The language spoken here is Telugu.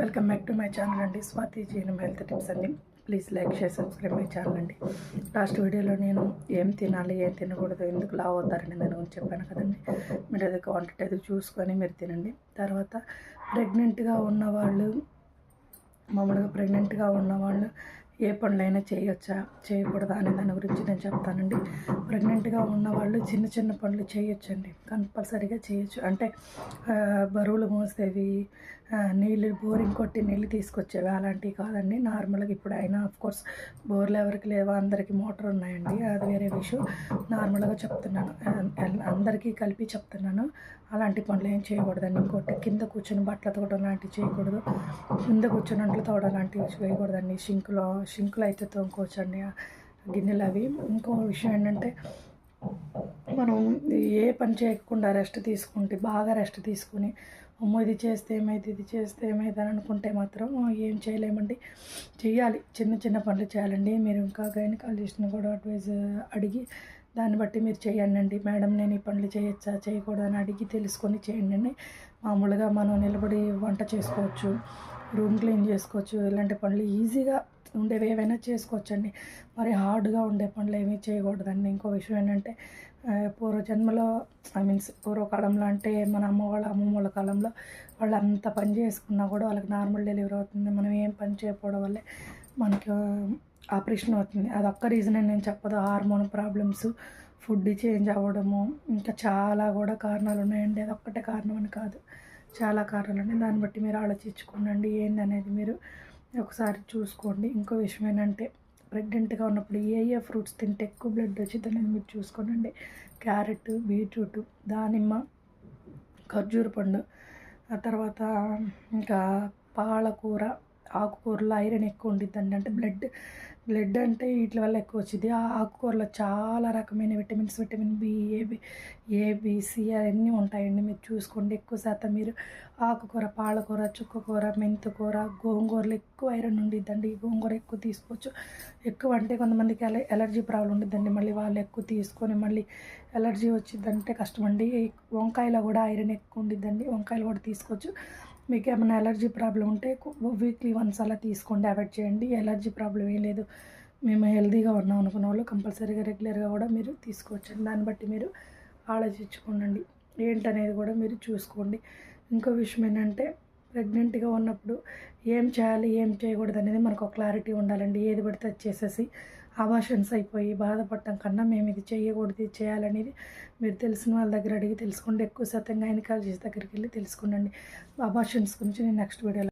Welcome back to my channel అండి. స్వాతి జీఎన్ఎం హెల్త్ టిప్స్ అండి. Please like share subscribe my channel అండి. లాస్ట్ వీడియోలో నేను ఏం తినాలి ఏం తినకూడదు ఎందుకు లావు అవుతారని దాని గురించి చెప్పాను కదండి. మీరు అది క్వాంటిటీ అది చూసుకొని మీరు తినండి. తర్వాత ప్రెగ్నెంట్గా ఉన్నవాళ్ళు మామూలుగా ప్రెగ్నెంట్గా ఉన్నవాళ్ళు ఏ పనులైనా చేయొచ్చా చేయకూడదా అనే దాని గురించి నేను చెప్తానండి. ప్రెగ్నెంట్గా ఉన్నవాళ్ళు చిన్న చిన్న పనులు చేయొచ్చండి, కంపల్సరీగా చేయొచ్చు. అంటే బరువులు మోసేవి, నీళ్ళు బోరింగ్ కొట్టి నీళ్ళు తీసుకొచ్చేవి అలాంటివి కాదండి. నార్మల్గా ఇప్పుడు అయినా ఆఫ్కోర్స్ బోర్లు ఎవరికి లేవో అందరికీ మోటార్ ఉన్నాయండి, అది వేరే విషయం. నార్మల్గా చెప్తున్నాను, అందరికీ కలిపి చెప్తున్నాను. అలాంటి పనులు ఏం చేయకూడదండి. ఇంకోటి కింద కూర్చొని బట్టలు తోవడం లాంటివి చేయకూడదు, కింద కూర్చొని అంట్లు తోవడం లాంటివి చేయకూడదండి. షింకులు అయితే తోముకోవచ్చండి గిన్నెలు అవి. ఇంకో విషయం ఏంటంటే మనం ఏ పని చేయకుండా రెస్ట్ తీసుకుంటే బాగా రెస్ట్ తీసుకుని అమ్మో ఇది చేస్తే ఏమైతే ఇది చేస్తే ఏమైతే అని అనుకుంటే మాత్రం ఏం చేయలేమండి. చేయాలి, చిన్న చిన్న పనులు చేయాలండి. మీరు ఇంకా గైనకాలజిస్ట్ని కూడా అడ్వైజ్ అడిగి దాన్ని బట్టి మీరు చేయండి. మేడం నేను ఈ పనులు చేయొచ్చా చేయకూడదని అడిగి తెలుసుకొని చేయండి. మామూలుగా మనం నిలబడి వంట చేసుకోవచ్చు, రూమ్ క్లీన్ చేసుకోవచ్చు, ఇలాంటి పనులు ఈజీగా ఉండేవి ఏవైనా చేసుకోవచ్చండి. మరి హార్డ్గా ఉండే పనులు ఏమీ చేయకూడదండి. ఇంకో విషయం ఏంటంటే పూర్వజన్మలో పూర్వకాలంలో అంటే మన అమ్మమ్మ వాళ్ళ కాలంలో వాళ్ళు అంత పని చేసుకున్నా కూడా వాళ్ళకి నార్మల్ డెలివరీ అవుతుంది. మనం ఏం పని చేయకపోవడం వల్లే మనకి ఆపరేషన్ అవుతుంది. అది ఒక్క రీజన్ అని నేను చెప్పదు. హార్మోన్ ప్రాబ్లమ్స్, ఫుడ్ చేంజ్ అవ్వడము, ఇంకా చాలా కూడా కారణాలు ఉన్నాయండి. అది ఒక్కటే కారణం అని కాదు, చాలా కారణాలు ఉన్నాయి. దాన్ని బట్టి మీరు ఆలోచించుకోండి ఏందనేది మీరు ఒకసారి చూసుకోండి. ఇంకో విషయం ఏంటంటే ప్రెగ్నెంట్గా ఉన్నప్పుడు ఏ ఫ్రూట్స్ తింటే ఎక్కువ బ్లడ్ వచ్చింది అనేది మీరు చూసుకోండి. క్యారెట్, బీట్రూట్, దానిమ్మ, ఖర్జూర పండు, ఆ తర్వాత ఇంకా పాలకూర, ఆకుకూరలో ఐరన్ ఎక్కువ ఉండిద్దండి. అంటే బ్లడ్ అంటే వీటి వల్ల ఎక్కువ వచ్చింది. ఆ ఆకుకూరలో చాలా రకమైన విటమిన్స్, విటమిన్ బి, ఏబిసి అవన్నీ ఉంటాయండి. మీరు చూసుకోండి. ఎక్కువ శాతం మీరు ఆకుకూర, పాలకూర, చుక్కకూర, మెంతికూర, గోంగూరలో ఎక్కువ ఐరన్ ఉండిద్దండి. గోంగూర ఎక్కువ తీసుకోవచ్చు. ఎక్కువ అంటే కొంతమందికి ఎలర్జీ ప్రాబ్లం ఉండిద్దండి. మళ్ళీ వాళ్ళు ఎక్కువ తీసుకొని మళ్ళీ ఎలర్జీ వచ్చిందంటే కష్టమండి. వంకాయలో కూడా ఐరన్ ఎక్కువ ఉండిద్దండి, వంకాయలు కూడా తీసుకోవచ్చు. మీకు ఏమైనా ఎలర్జీ ప్రాబ్లం ఉంటే వీక్లీ వన్స్ అలా తీసుకోండి, అవాయిడ్ చేయండి. ఎలర్జీ ప్రాబ్లం ఏం లేదు, మేము హెల్తీగా ఉన్నాం అనుకున్న వాళ్ళు కంపల్సరీగా రెగ్యులర్గా కూడా మీరు తీసుకోవచ్చండి. దాన్ని బట్టి మీరు ఆలోచించుకోండి ఏంటనేది కూడా మీరు చూసుకోండి. ఇంకో విషయం ఏంటంటే ప్రెగ్నెంట్గా ఉన్నప్పుడు ఏం చేయాలి ఏం చేయకూడదు అనేది మనకు ఒక క్లారిటీ ఉండాలండి. ఏది పడితే అది చేసేసి అబార్షన్స్ అయిపోయి బాధపడటం కన్నా మేము ఇది చేయకూడదు ఇది చేయాలనేది మీరు తెలిసిన వాళ్ళ దగ్గర అడిగి తెలుసుకోండి. ఎక్కువ శాతం గైనకాలజిస్ట్ దగ్గరికి వెళ్ళి తెలుసుకోండి. అబార్షన్స్ గురించి నేను నెక్స్ట్ వీడియోలో